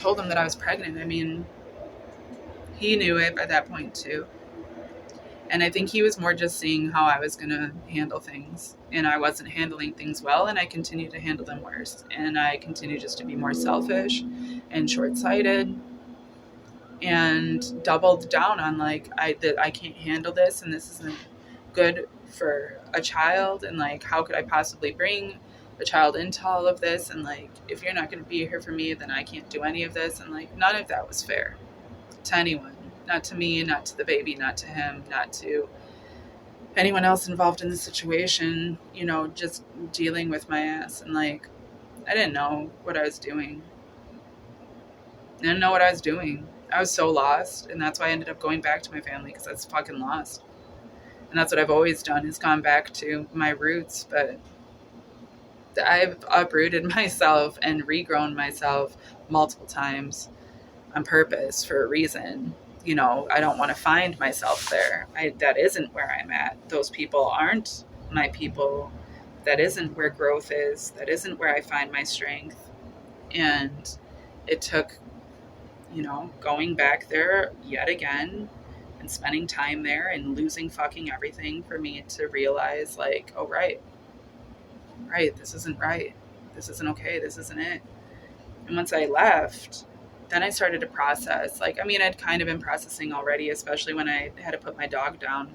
told him that I was pregnant. I mean, he knew it by that point too. And I think he was more just seeing how I was going to handle things. And I wasn't handling things well, and I continued to handle them worse. And I continued just to be more selfish and short sighted and doubled down on like that I can't handle this and this isn't good for a child, and like how could I possibly bring a child into all of this, and like if you're not going to be here for me then I can't do any of this, and like none of that was fair to anyone, not to me, not to the baby, not to him, not to anyone else involved in the situation, you know, just dealing with my ass. And like I didn't know what I was doing. I didn't know what I was doing. I was so lost, and that's why I ended up going back to my family, because I was fucking lost. And that's what I've always done, is gone back to my roots. But I've uprooted myself and regrown myself multiple times on purpose for a reason. You know, I don't want to find myself there. That isn't where I'm at. Those people aren't my people. That isn't where growth is. That isn't where I find my strength. And it took, you know, going back there yet again and spending time there and losing fucking everything for me to realize, like, oh, right, this isn't right. This isn't okay. This isn't it. And once I left, then I started to process. Like, I mean, I'd kind of been processing already, especially when I had to put my dog down.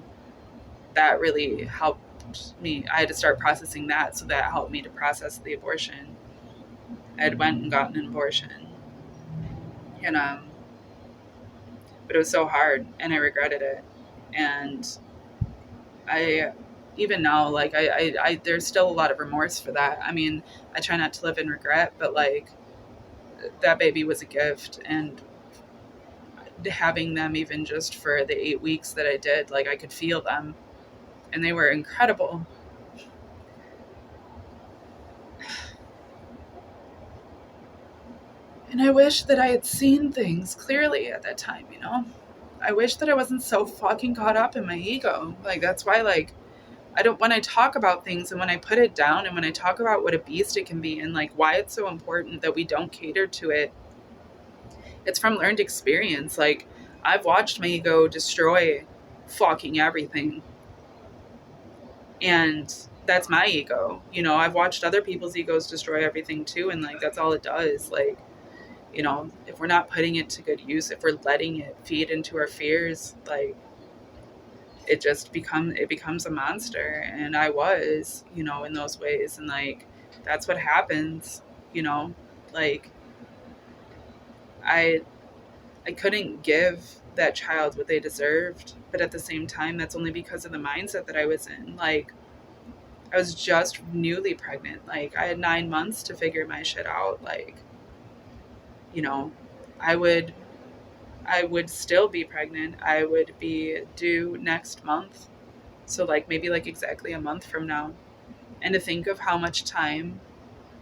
That really helped me. I had to start processing that, so that helped me to process the abortion. I had went and gotten an abortion. And but it was so hard, and I regretted it. And I, even now, like I there's still a lot of remorse for that. I mean, I try not to live in regret, but like that baby was a gift, and having them even just for the 8 weeks that I did, like I could feel them, and they were incredible. And I wish that I had seen things clearly at that time, you know? I wish that I wasn't so fucking caught up in my ego. Like, that's why, like, I don't, when I talk about things and when I put it down and when I talk about what a beast it can be and, like, why it's so important that we don't cater to it, it's from learned experience. Like, I've watched my ego destroy fucking everything. And that's my ego. You know, I've watched other people's egos destroy everything too. And, like, that's all it does. Like, you know, if we're not putting it to good use, if we're letting it feed into our fears, like it becomes a monster. And I was, you know, in those ways. And like, that's what happens, you know, like I, I couldn't give that child what they deserved. But at the same time, that's only because of the mindset that I was in. Like, I was just newly pregnant. Like, I had 9 months to figure my shit out. Like, you know, I would I would still be pregnant. I would be due next month. So like maybe like exactly a month from now. And to think of how much time,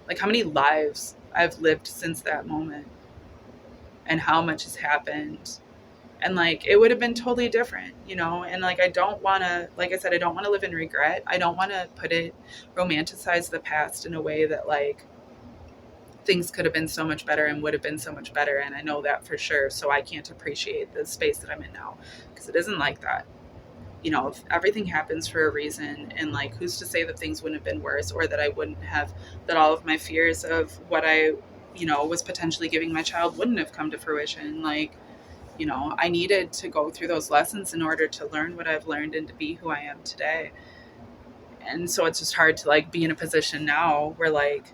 like how many lives I've lived since that moment and how much has happened. And like it would have been totally different, you know? And like I don't want to, like I said, I don't want to live in regret. I don't want to romanticize the past in a way that like things could have been so much better and would have been so much better, and I know that for sure, so I can't appreciate the space that I'm in now, because it isn't like that. You know, if everything happens for a reason, and like who's to say that things wouldn't have been worse, or that I wouldn't have, that all of my fears of what I, you know, was potentially giving my child wouldn't have come to fruition. Like, you know, I needed to go through those lessons in order to learn what I've learned and to be who I am today. And so it's just hard to like be in a position now where like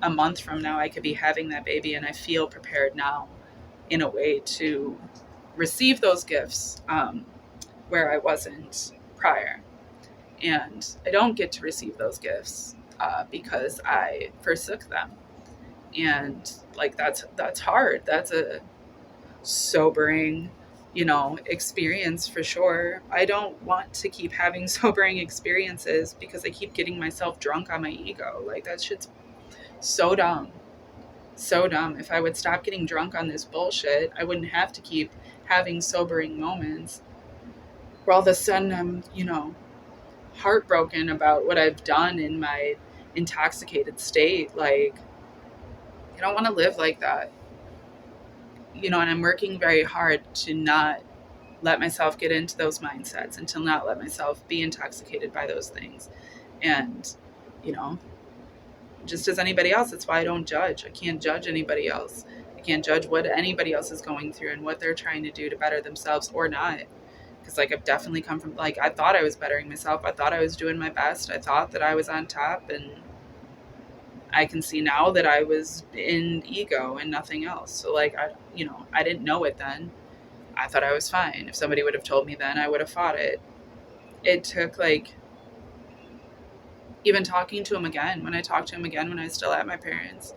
a month from now I could be having that baby, and I feel prepared now in a way to receive those gifts, where I wasn't prior. And I don't get to receive those gifts because I forsook them. And like that's hard. That's a sobering, you know, experience for sure. I don't want to keep having sobering experiences because I keep getting myself drunk on my ego. Like that shit's so dumb. So dumb. If I would stop getting drunk on this bullshit, I wouldn't have to keep having sobering moments where all of a sudden I'm, you know, heartbroken about what I've done in my intoxicated state. Like, I don't want to live like that. and I'm working very hard to not let myself get into those mindsets and to not let myself be intoxicated by those things. And, you know, just as anybody else, that's why I don't judge. I can't judge anybody else. I can't judge what anybody else is going through and what they're trying to do to better themselves or not. Because, like, I've definitely come from, like, I thought I was bettering myself. I thought I was doing my best. I thought that I was on top. And I can see now that I was in ego and nothing else. So, like, I didn't know it then. I thought I was fine. If somebody would have told me then, I would have fought it. It took, like, even talking to him again, when I talked to him again when I was still at my parents',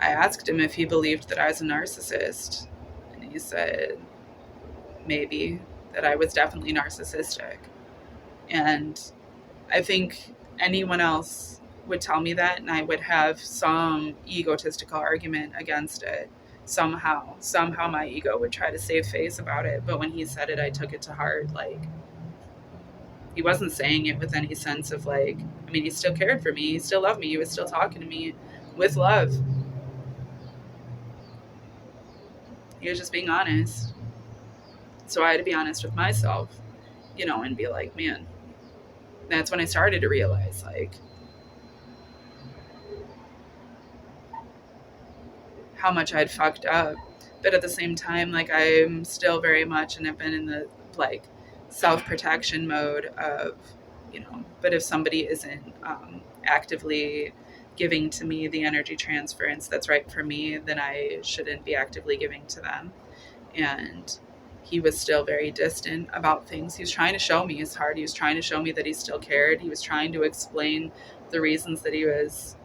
I asked him if he believed that I was a narcissist. And he said, maybe, that I was definitely narcissistic. And I think anyone else would tell me that, and I would have some egotistical argument against it. Somehow my ego would try to save face about it. But when he said it, I took it to heart. Like, he wasn't saying it with any sense of, like, I mean, he still cared for me. He still loved me. He was still talking to me with love. He was just being honest. So I had to be honest with myself, and be like, man, that's when I started to realize, like, how much I'd fucked up. But at the same time, like, I'm still very much, and I've been in the, like, self-protection mode of, but if somebody isn't actively giving to me the energy transference that's right for me, then I shouldn't be actively giving to them. And he was still very distant about things. He was trying to show me his heart. He was trying to show me that he still cared. He was trying to explain the reasons that he was,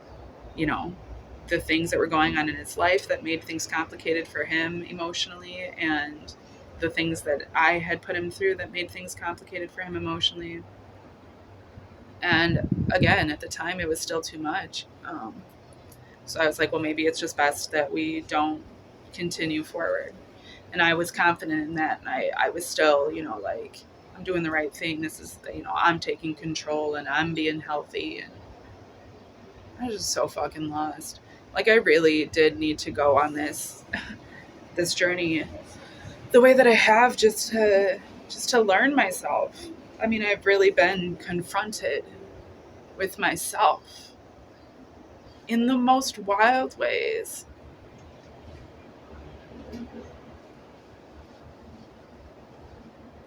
the things that were going on in his life that made things complicated for him emotionally, and the things that I had put him through that made things complicated for him emotionally. And again, at the time, it was still too much. So I was like, well, maybe it's just best that we don't continue forward. And I was confident in that. And I was still, like, I'm doing the right thing. This is, I'm taking control and I'm being healthy. And I was just so fucking lost. Like, I really did need to go on this journey the way that I have, just to learn myself. I mean, I've really been confronted with myself in the most wild ways.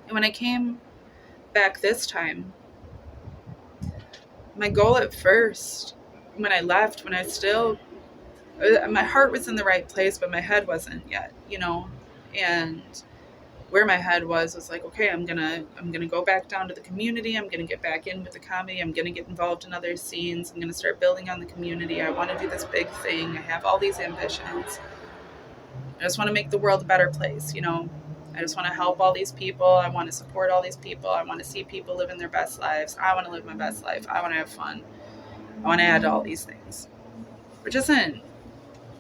And when I came back this time, my goal at first, when I left, my heart was in the right place, but my head wasn't yet, and where my head was like, okay, I'm gonna go back down to the community. I'm gonna get back in with the comedy. I'm gonna get involved in other scenes. I'm gonna start building on the community. I want to do this big thing. I have all these ambitions. I just want to make the world a better place. I just want to help all these people. I want to support all these people. I want to see people living their best lives. I want to live my best life. I want to have fun. I want to add all these things, which isn't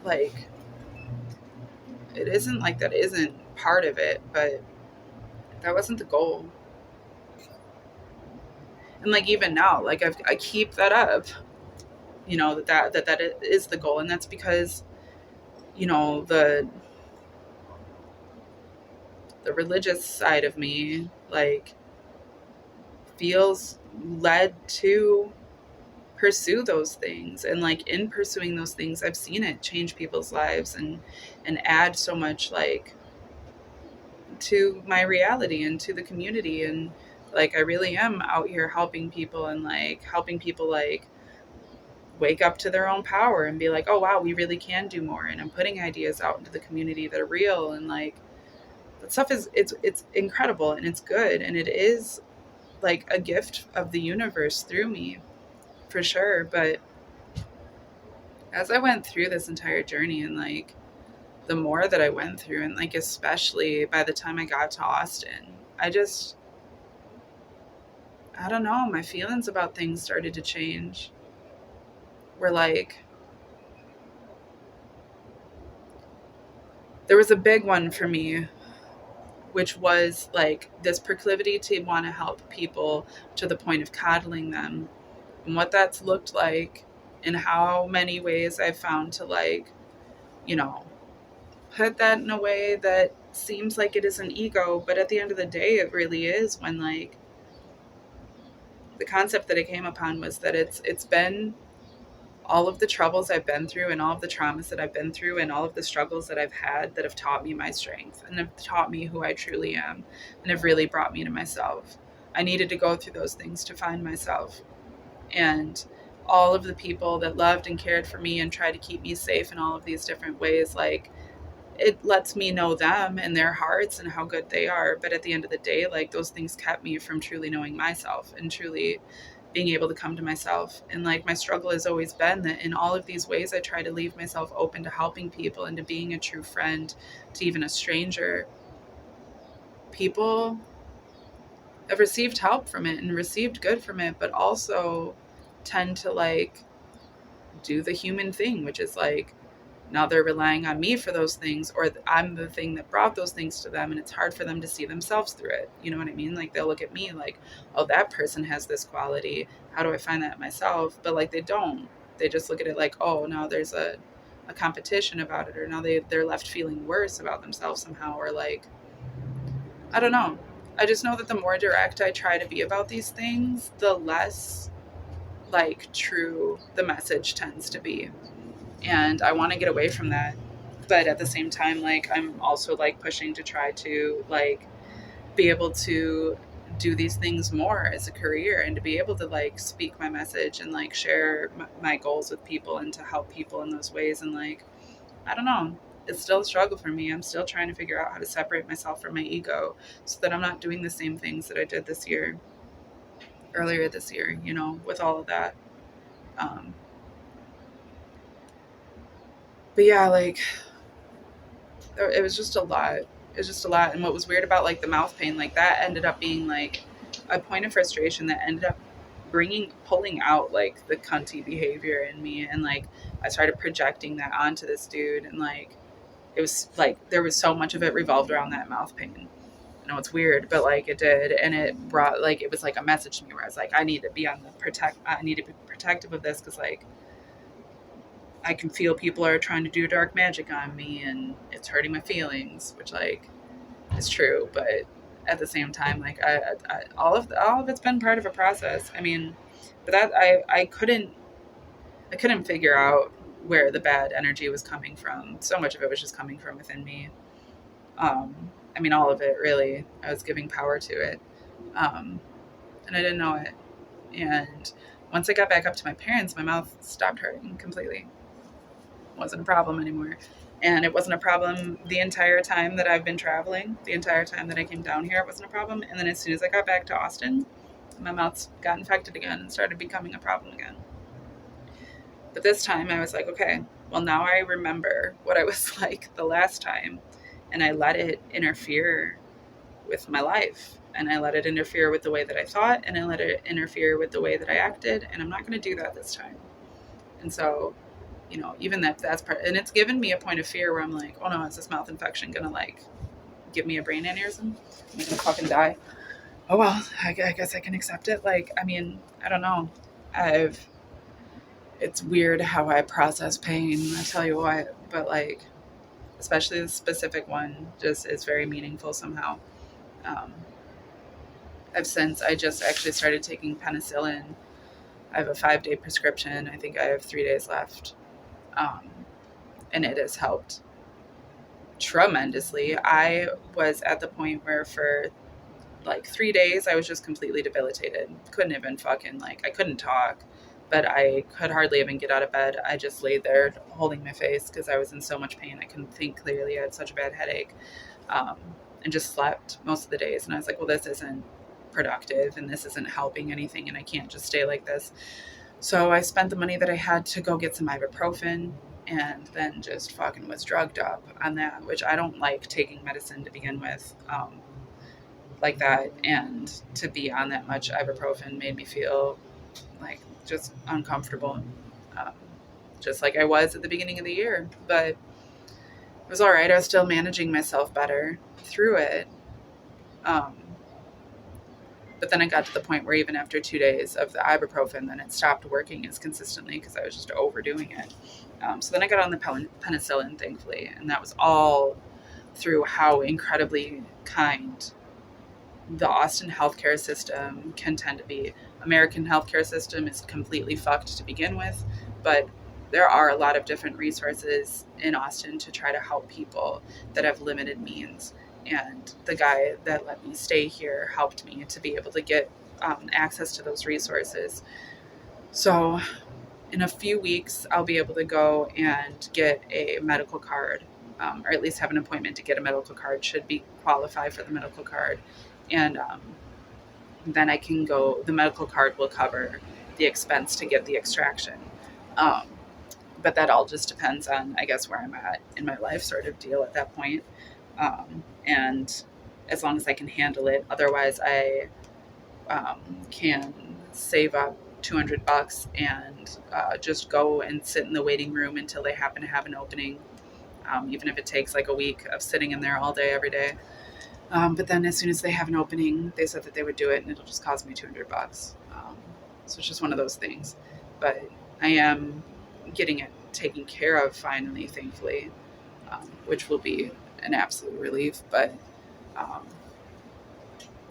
like, it isn't like that isn't part of it, but that wasn't the goal. And, like, even now, like, I keep that up, that is the goal. And that's because, the religious side of me, like, feels led to pursue those things. And, like, in pursuing those things, I've seen it change people's lives and add so much, like, to my reality and to the community. And, like, I really am out here helping people and, like, wake up to their own power and be like, oh wow, we really can do more. And I'm putting ideas out into the community that are real, and, like, that stuff it's incredible and it's good, and it is, like, a gift of the universe through me, for sure. But as I went through this entire journey, and, like, the more that I went through, and, like, especially by the time I got to Austin, I don't know, my feelings about things started to change. Where, like, there was a big one for me, which was, like, this proclivity to want to help people to the point of coddling them, and what that's looked like, and how many ways I've found to, like, put that in a way that seems like it is an ego, but at the end of the day, it really is. When like the concept that I came upon was that it's been all of the troubles I've been through and all of the traumas that I've been through and all of the struggles that I've had that have taught me my strength and have taught me who I truly am and have really brought me to myself. I needed to go through those things to find myself. And all of the people that loved and cared for me and tried to keep me safe in all of these different ways, like, it lets me know them and their hearts and how good they are. But at the end of the day, like, those things kept me from truly knowing myself and truly being able to come to myself. And like, my struggle has always been that in all of these ways, I try to leave myself open to helping people and to being a true friend to even a stranger. People have received help from it and received good from it, but also tend to like do the human thing, which is like, now they're relying on me for those things, or I'm the thing that brought those things to them, and it's hard for them to see themselves through it. You know what I mean? Like, they'll look at me like, oh, that person has this quality. How do I find that myself? But like, they don't. They just look at it like, oh, now there's a competition about it, or now they're left feeling worse about themselves somehow, or like, I don't know. I just know that the more direct I try to be about these things, the less like true the message tends to be. And I want to get away from that, but at the same time, like, I'm also like pushing to try to like be able to do these things more as a career and to be able to like speak my message and like share my goals with people and to help people in those ways. And like, I don't know, it's still a struggle for me. I'm still trying to figure out how to separate myself from my ego so that I'm not doing the same things that I did earlier this year, you know, with all of that. um but yeah, like, it was just a lot. It was just a lot. And what was weird about like the mouth pain, like that ended up being like a point of frustration that ended up pulling out like the cunty behavior in me. And like, I started projecting that onto this dude. And like, it was like, there was so much of it revolved around that mouth pain. I know it's weird, but like, it did. And it brought like, it was like a message to me where I was like, I need to be I need to be protective of this. Cause like, I can feel people are trying to do dark magic on me and it's hurting my feelings, which like is true. But at the same time, like, all of it's been part of a process. I mean, but that I couldn't figure out where the bad energy was coming from. So much of it was just coming from within me. Um, I mean, all of it really. I was giving power to it, um, and I didn't know it. And once I got back up to my parents, my mouth stopped hurting completely. Wasn't a problem anymore. And it wasn't a problem the entire time that I've been traveling. The entire time that I came down here, it wasn't a problem. And then as soon as I got back to Austin, my mouth got infected again and started becoming a problem again. But this time I was like, okay, well, now I remember what I was like the last time. And I let it interfere with my life. And I let it interfere with the way that I thought. And I let it interfere with the way that I acted. And I'm not going to do that this time. And so, you know, even that's part, and it's given me a point of fear where I'm like, oh no, is this mouth infection gonna like give me a brain aneurysm? Am I gonna fucking die? Oh well, I guess I can accept it. Like, I mean, I don't know. I've It's weird how I process pain. I tell you what, but like, especially the specific one, just is very meaningful somehow. Um, I just actually started taking penicillin. I have a 5-day prescription. I think I have 3 days left. Um, and it has helped tremendously. I was at the point where for like 3 days I was just completely debilitated. Couldn't even fucking like, I couldn't talk, but I could hardly even get out of bed. I just laid there holding my face because I was in so much pain. I couldn't think clearly. I had such a bad headache, um, and just slept most of the days. And I was like, well, this isn't productive and this isn't helping anything, and I can't just stay like this. So I spent the money that I had to go get some ibuprofen and then just fucking was drugged up on that, which I don't like taking medicine to begin with, like that. And to be on that much ibuprofen made me feel like just uncomfortable, um, just like I was at the beginning of the year. But it was all right. I was still managing myself better through it. Um, But then it got to the point where even after 2 days of the ibuprofen, then it stopped working as consistently because I was just overdoing it. So then I got on the penicillin, thankfully, and that was all through how incredibly kind the Austin healthcare system can tend to be. American healthcare system is completely fucked to begin with, but there are a lot of different resources in Austin to try to help people that have limited means. And the guy that let me stay here helped me to be able to get access to those resources. So in a few weeks, I'll be able to go and get a medical card, or at least have an appointment to get a medical card, should be qualify for the medical card. And then I can go, the medical card will cover the expense to get the extraction. Um, but that all just depends on, I guess, where I'm at in my life sort of deal at that point. And as long as I can handle it, otherwise I can save up $200 and just go and sit in the waiting room until they happen to have an opening, even if it takes like a week of sitting in there all day, every day. But then as soon as they have an opening, they said that they would do it and it'll just cost me $200. So it's just one of those things. But I am getting it taken care of finally, thankfully, which will be an absolute relief. But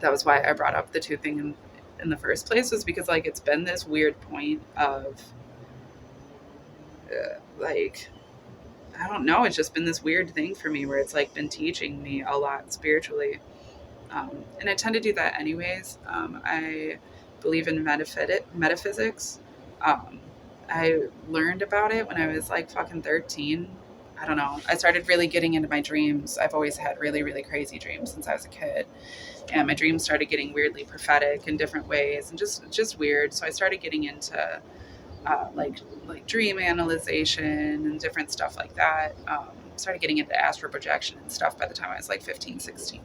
that was why I brought up the tooth thing in the first place, was because like it's been this weird point of like, I don't know, it's just been this weird thing for me where it's like been teaching me a lot spiritually. And I tend to do that anyways. I believe in metaphysics. I learned about it when I was like fucking 13. I don't know. I started really getting into my dreams. I've always had really, really crazy dreams since I was a kid. And my dreams started getting weirdly prophetic in different ways and just weird. So I started getting into like dream analyzation and different stuff like that. Started getting into astral projection and stuff by the time I was like 15, 16.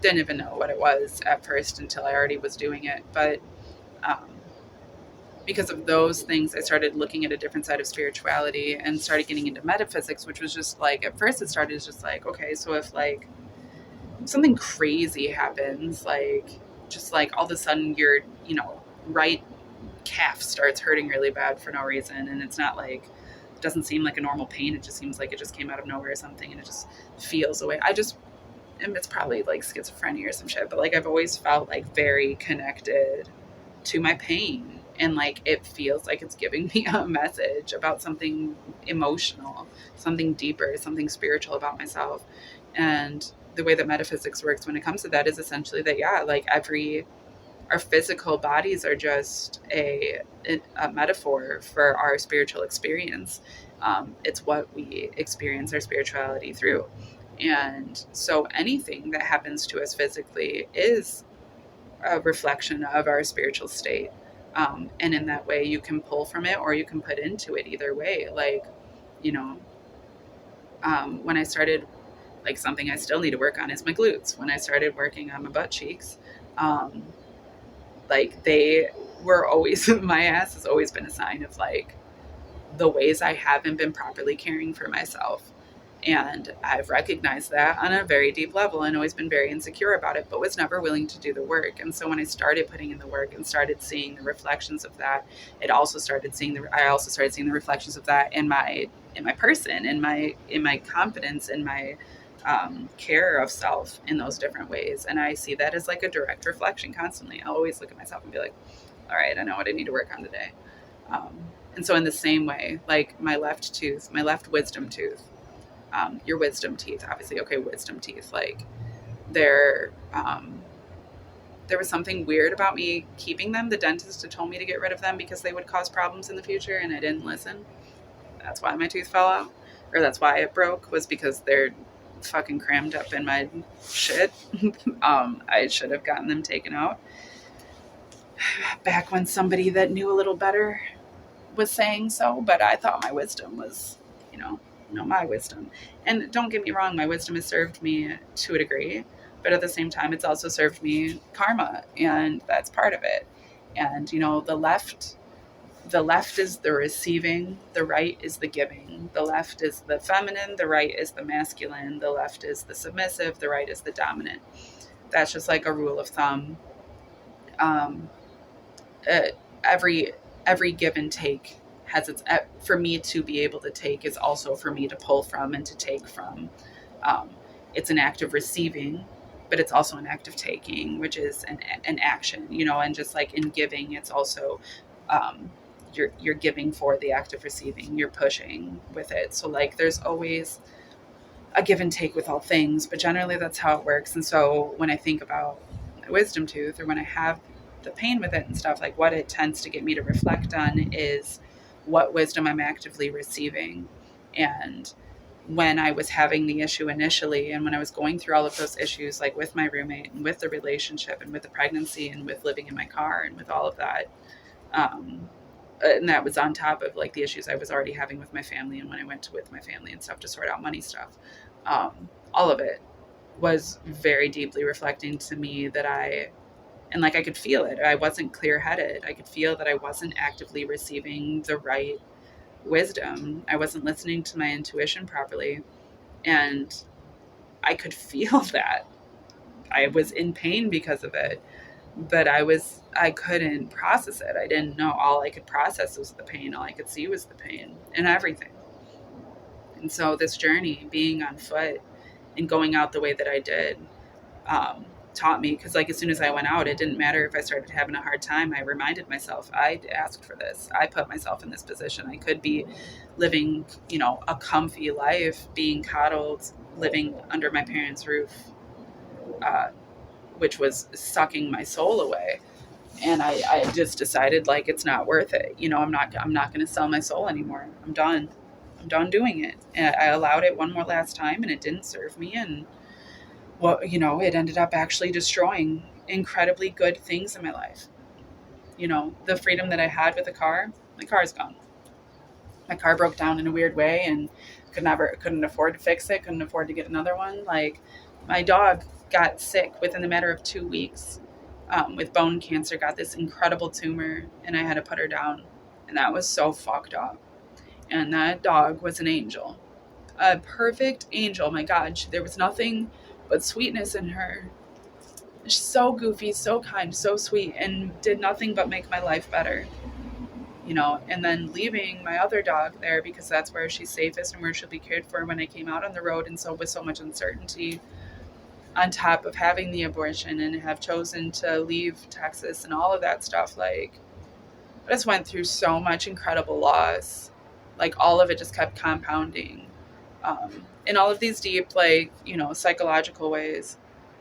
Didn't even know what it was at first until I already was doing it. But because of those things, I started looking at a different side of spirituality and started getting into metaphysics, which was just like, at first it started as just like, okay, so if like something crazy happens, like just like all of a sudden your, right calf starts hurting really bad for no reason, and it's not like, it doesn't seem like a normal pain, it just seems like it just came out of nowhere or something, and it just feels away. And it's probably like schizophrenia or some shit, but like I've always felt like very connected to my pain, and like it feels like it's giving me a message about something emotional, something deeper, something spiritual about myself. And the way that metaphysics works when it comes to that is essentially that, yeah, like our physical bodies are just a metaphor for our spiritual experience. It's what we experience our spirituality through. And so anything that happens to us physically is a reflection of our spiritual state. And in that way, you can pull from it or you can put into it either way. Like, when I started, like something I still need to work on is my glutes. When I started working on my butt cheeks, like they were always, my ass has always been a sign of like the ways I haven't been properly caring for myself. And I've recognized that on a very deep level and always been very insecure about it, but was never willing to do the work. And so when I started putting in the work and started seeing the reflections of that, I also started seeing the reflections of that in my person, in my confidence, in my care of self in those different ways. And I see that as like a direct reflection constantly. I'll always look at myself and be like, all right, I know what I need to work on today. And so in the same way, like my left wisdom tooth, your wisdom teeth, obviously, okay, wisdom teeth, like there was something weird about me keeping them. The dentist had told me to get rid of them because they would cause problems in the future, and I didn't listen. That's why my tooth fell out, or that's why it broke, was because they're fucking crammed up in my shit. I should have gotten them taken out back when somebody that knew a little better was saying so, but I thought my wisdom was, my wisdom. And don't get me wrong, my wisdom has served me to a degree, but at the same time, it's also served me karma, and that's part of it. And, the left is the receiving, the right is the giving. The left is the feminine, the right is the masculine. The left is the submissive, the right is the dominant. That's just like a rule of thumb. Um, uh, every every give and take has its, for me to be able to take is also for me to pull from and to take from. Um, it's an act of receiving, but it's also an act of taking, which is an action, and just like in giving, it's also, um, you're giving for the act of receiving, you're pushing with it. So like there's always a give and take with all things, but generally that's how it works. And so when I think about my wisdom tooth, or when I have the pain with it and stuff, like what it tends to get me to reflect on is what wisdom I'm actively receiving. And when I was having the issue initially, and when I was going through all of those issues, like with my roommate and with the relationship and with the pregnancy and with living in my car and with all of that, um, and that was on top of like the issues I was already having with my family, and when I went to with my family and stuff to sort out money stuff, all of it was very deeply reflecting to me that and like I could feel it. I wasn't clear headed. I could feel that I wasn't actively receiving the right wisdom. I wasn't listening to my intuition properly. And I could feel that. I was in pain because of it, but I couldn't process it. I didn't know. All I could process was the pain. All I could see was the pain and everything. And so this journey, being on foot and going out the way that I did, um, taught me, because like as soon as I went out, it didn't matter if I started having a hard time. I reminded myself, I asked for this. I put myself in this position. I could be living, a comfy life, being coddled, living under my parents' roof, uh, which was sucking my soul away. And I just decided like it's not worth it. I'm not going to sell my soul anymore. I'm done doing it. And I allowed it one more last time, and it didn't serve me. And it ended up actually destroying incredibly good things in my life. The freedom that I had with my car is gone. My car broke down in a weird way, and couldn't afford to fix it, couldn't afford to get another one. Like my dog got sick within a matter of 2 weeks, with bone cancer, got this incredible tumor, and I had to put her down. And that was so fucked up. And that dog was an angel, a perfect angel. My God, there was nothing but sweetness in her. She's so goofy, so kind, so sweet, and did nothing but make my life better. And then leaving my other dog there because that's where she's safest and where she'll be cared for when I came out on the road. And so with so much uncertainty, on top of having the abortion and have chosen to leave Texas and all of that stuff, like I just went through so much incredible loss. Like all of it just kept compounding, in all of these deep, like, psychological ways,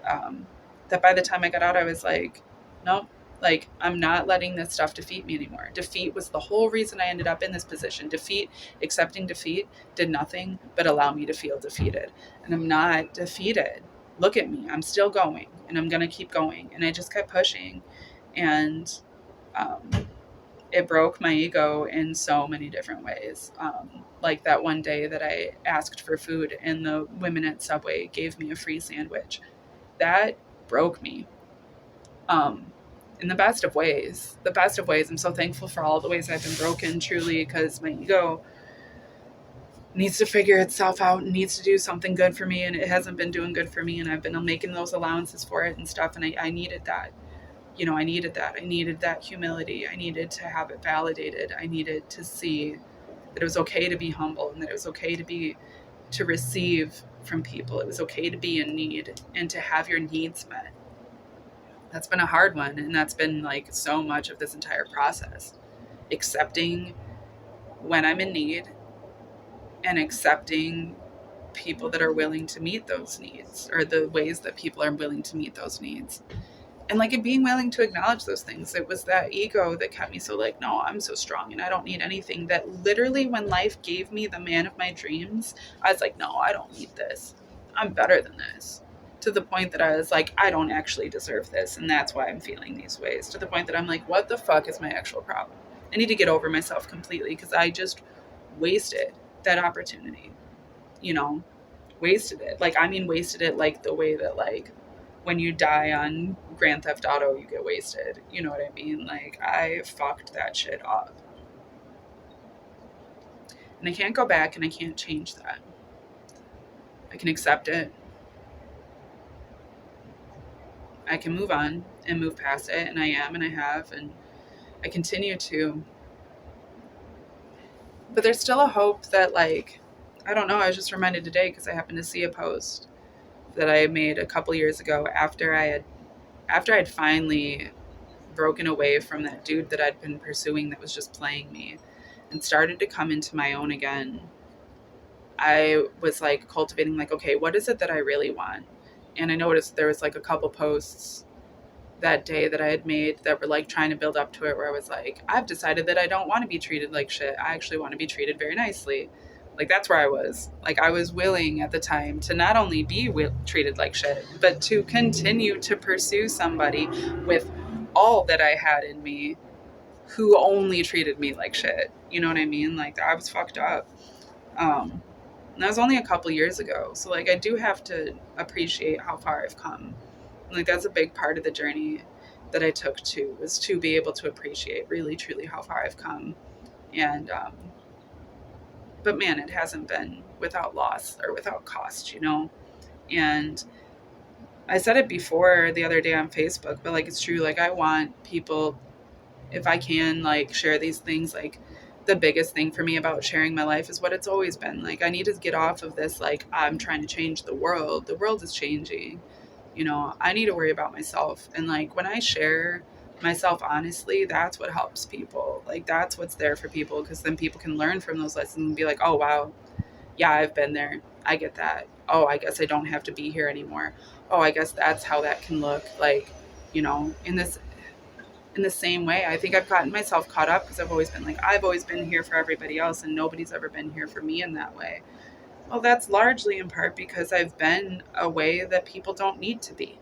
um, that by the time I got out, I was like, nope, like, I'm not letting this stuff defeat me anymore. Defeat was the whole reason I ended up in this position. Accepting defeat did nothing but allow me to feel defeated. And I'm not defeated. Look at me. I'm still going, and I'm going to keep going. And I just kept pushing. And, um, it broke my ego in so many different ways. Like that one day that I asked for food and the women at Subway gave me a free sandwich. That broke me, um, in the best of ways. The best of ways. I'm so thankful for all the ways I've been broken, truly, because my ego needs to figure itself out and needs to do something good for me, and it hasn't been doing good for me, and I've been making those allowances for it and stuff, and I needed that. I needed that. I needed that humility. I needed to have it validated. I needed to see that it was okay to be humble, and that it was okay to receive from people. It was okay to be in need and to have your needs met. That's been a hard one, and that's been like so much of this entire process. Accepting when I'm in need and accepting people that are willing to meet those needs, or the ways that people are willing to meet those needs. And like it being willing to acknowledge those things. It was that ego that kept me so like, no, I'm so strong and I don't need anything. That literally when life gave me the man of my dreams, I was like, no, I don't need this. I'm better than this. To the point that I was like, I don't actually deserve this. And that's why I'm feeling these ways. To the point that I'm like, what the fuck is my actual problem? I need to get over myself completely because I just wasted that opportunity, you know, wasted it. Like, I mean, wasted it like the way that like, when you die on Grand Theft Auto, you get wasted. You know what I mean? Like, I fucked that shit up. And I can't go back and I can't change that. I can accept it. I can move on and move past it. And I am, and I have, and I continue to. But there's still a hope that, like, I don't know, I was just reminded today because I happened to see a post that I made a couple years ago after I'd finally broken away from that dude that I'd been pursuing that was just playing me and started to come into my own again. I was like cultivating, like, okay, what is it that I really want? And I noticed there was like a couple posts that day that I had made that were like trying to build up to it, where I was like, I've decided that I don't want to be treated like shit. I actually want to be treated very nicely. Like, that's where I was. Like, I was willing at the time to not only be treated like shit, but to continue to pursue somebody with all that I had in me who only treated me like shit. You know what I mean? Like, I was fucked up. And that was only a couple years ago. So, like, I do have to appreciate how far I've come. Like, that's a big part of the journey that I took to, was to be able to appreciate really, truly how far I've come. And, but man, it hasn't been without loss or without cost, you know? And I said it before the other day on Facebook, but like, it's true. Like, I want people, if I can, like, share these things, like, the biggest thing for me about sharing my life is what it's always been. Like, I need to get off of this, like, I'm trying to change the world. The world is changing. You know, I need to worry about myself. And like, when I share myself honestly, that's what helps people. Like, that's what's there for people, because then people can learn from those lessons and be like, oh, wow, yeah, I've been there. I get that. Oh, I guess I don't have to be here anymore. Oh, I guess that's how that can look. Like, you know, in the same way, I think I've gotten myself caught up because I've always been like, I've always been here for everybody else and nobody's ever been here for me in that way. Well, that's largely in part because I've been a way that people don't need to be.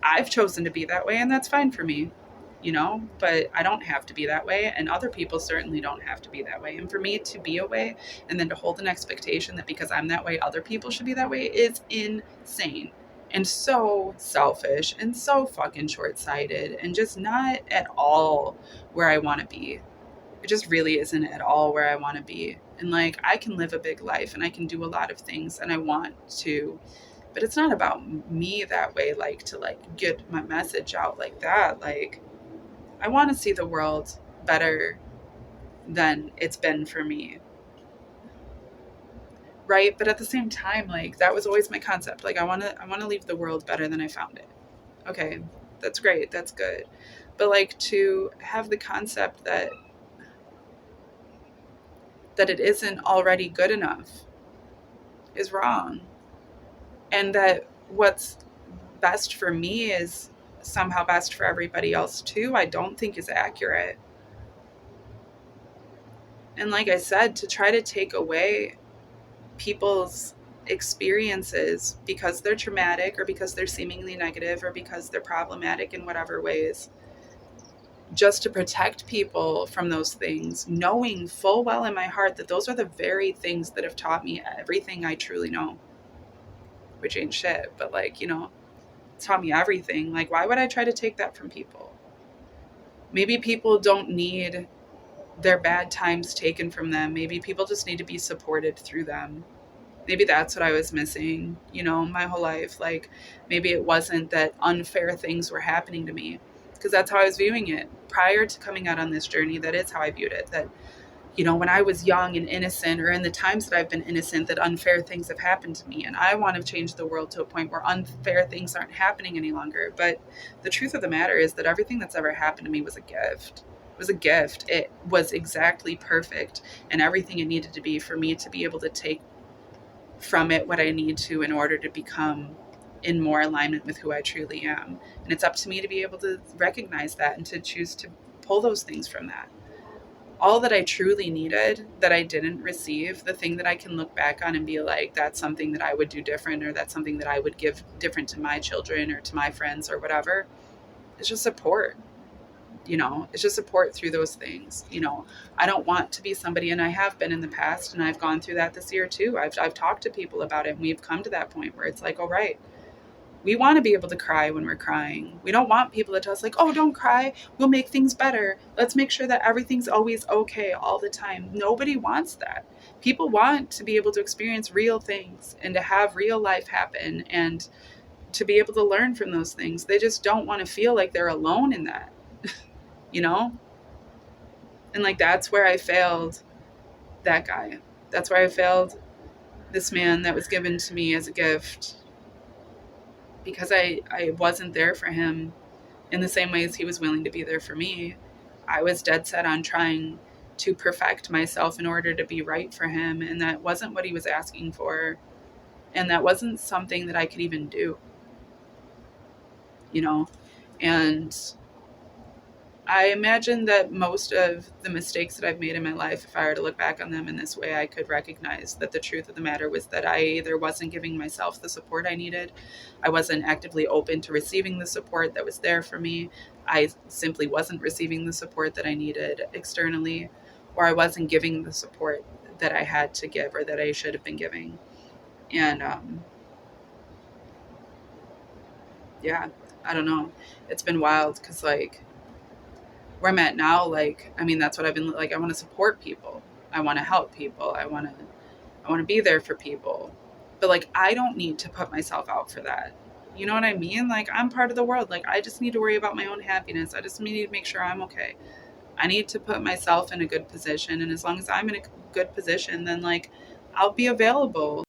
I've chosen to be that way, and that's fine for me, you know, but I don't have to be that way, and other people certainly don't have to be that way. And for me to be a way and then to hold an expectation that because I'm that way, other people should be that way is insane and so selfish and so fucking short sighted and just not at all where I want to be. It just really isn't at all where I want to be. And like, I can live a big life and I can do a lot of things and I want to, but it's not about me that way, like to like get my message out like that. Like, I want to see the world better than it's been for me, right? But at the same time, like, that was always my concept. Like, I want to leave the world better than I found it. Okay, that's great, that's good. But like, to have the concept that it isn't already good enough is wrong, and that what's best for me is somehow best for everybody else too, I don't think is accurate. And like I said, to try to take away people's experiences because they're traumatic or because they're seemingly negative or because they're problematic in whatever ways, just to protect people from those things, knowing full well in my heart that those are the very things that have taught me everything I truly know, which ain't shit, but like, you know, taught me everything. Like, why would I try to take that from people? Maybe people don't need their bad times taken from them. Maybe people just need to be supported through them. Maybe that's what I was missing, you know, my whole life. Like, maybe it wasn't that unfair things were happening to me, because that's how I was viewing it prior to coming out on this journey. That is how I viewed it. That, you know, when I was young and innocent, or in the times that I've been innocent, that unfair things have happened to me. And I want to change the world to a point where unfair things aren't happening any longer. But the truth of the matter is that everything that's ever happened to me was a gift. It was a gift. It was exactly perfect and everything it needed to be for me to be able to take from it what I need to in order to become in more alignment with who I truly am. And it's up to me to be able to recognize that and to choose to pull those things from that. All that I truly needed that I didn't receive, the thing that I can look back on and be like, that's something that I would do different, or that's something that I would give different to my children or to my friends or whatever, it's just support. You know, it's just support through those things. You know, I don't want to be somebody, and I have been in the past, and I've gone through that this year too. I've talked to people about it, and we've come to that point where it's like, all right, we want to be able to cry when we're crying. We don't want people to tell us like, oh, don't cry, we'll make things better. Let's make sure that everything's always okay all the time. Nobody wants that. People want to be able to experience real things and to have real life happen. And to be able to learn from those things. They just don't want to feel like they're alone in that, you know? And like that's where I failed that guy. That's where I failed this man that was given to me as a gift, because I wasn't there for him in the same ways he was willing to be there for me. I was dead set on trying to perfect myself in order to be right for him, and that wasn't what he was asking for. And that wasn't something that I could even do, you know? And I imagine that most of the mistakes that I've made in my life, if I were to look back on them in this way, I could recognize that the truth of the matter was that I either wasn't giving myself the support I needed, I wasn't actively open to receiving the support that was there for me, I simply wasn't receiving the support that I needed externally, or I wasn't giving the support that I had to give or that I should have been giving. And yeah, I don't know. It's been wild because, like, where I'm at now, like, I mean, that's what I've been like. I want to support people. I want to help people. I want to be there for people. But like, I don't need to put myself out for that. You know what I mean? Like, I'm part of the world. Like, I just need to worry about my own happiness. I just need to make sure I'm okay. I need to put myself in a good position. And as long as I'm in a good position, then like, I'll be available